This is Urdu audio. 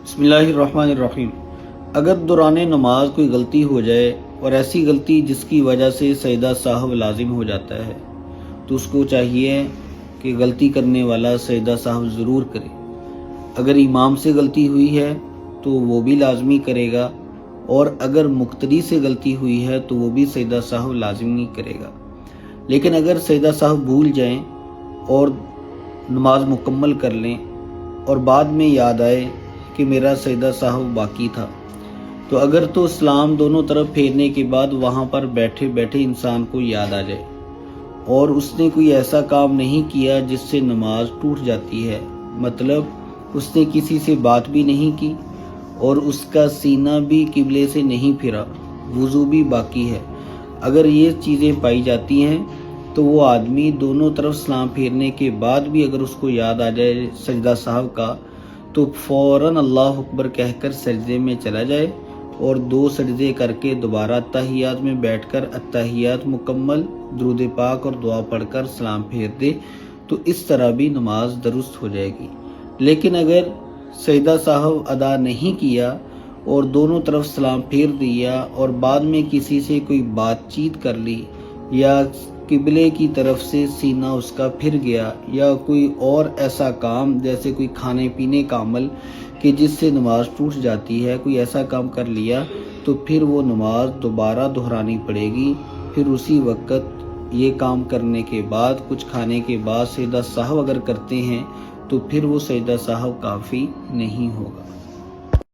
بسم اللہ الرحمن الرحیم۔ اگر دوران نماز کوئی غلطی ہو جائے اور ایسی غلطی جس کی وجہ سے سجدہ سہو لازم ہو جاتا ہے تو اس کو چاہیے کہ غلطی کرنے والا سجدہ سہو ضرور کرے۔ اگر امام سے غلطی ہوئی ہے تو وہ بھی لازمی کرے گا، اور اگر مقتدی سے غلطی ہوئی ہے تو وہ بھی سجدہ سہو لازمی کرے گا۔ لیکن اگر سجدہ سہو بھول جائیں اور نماز مکمل کر لیں اور بعد میں یاد آئے کہ میرا سجدہ سہو باقی تھا، تو اگر تو سلام دونوں طرف پھیرنے کے بعد وہاں پر بیٹھے بیٹھے انسان کو یاد آ جائے اور اس نے کوئی ایسا کام نہیں کیا جس سے نماز ٹوٹ جاتی ہے، مطلب اس نے کسی سے بات بھی نہیں کی اور اس کا سینہ بھی قبلے سے نہیں پھرا، وضو بھی باقی ہے، اگر یہ چیزیں پائی جاتی ہیں تو وہ آدمی دونوں طرف سلام پھیرنے کے بعد بھی اگر اس کو یاد آ جائے سجدہ سہو کا تو فوراً اللہ اکبر کہہ کر سجدے میں چلا جائے اور 2 سجدے کر کے دوبارہ اتحیات میں بیٹھ کر اتحیات مکمل، درود پاک اور دعا پڑھ کر سلام پھیر دے، تو اس طرح بھی نماز درست ہو جائے گی۔ لیکن اگر سجدہ سہو ادا نہیں کیا اور دونوں طرف سلام پھیر دیا اور بعد میں کسی سے کوئی بات چیت کر لی یا قبلے کی طرف سے سینہ اس کا پھر گیا یا کوئی اور ایسا کام جیسے کوئی کھانے پینے کا عمل کہ جس سے نماز ٹوٹ جاتی ہے، کوئی ایسا کام کر لیا تو پھر وہ نماز دوبارہ دہرانی پڑے گی۔ پھر اسی وقت یہ کام کرنے کے بعد کچھ کھانے کے بعد سجدہ سہو اگر کرتے ہیں تو پھر وہ سجدہ سہو کافی نہیں ہوگا۔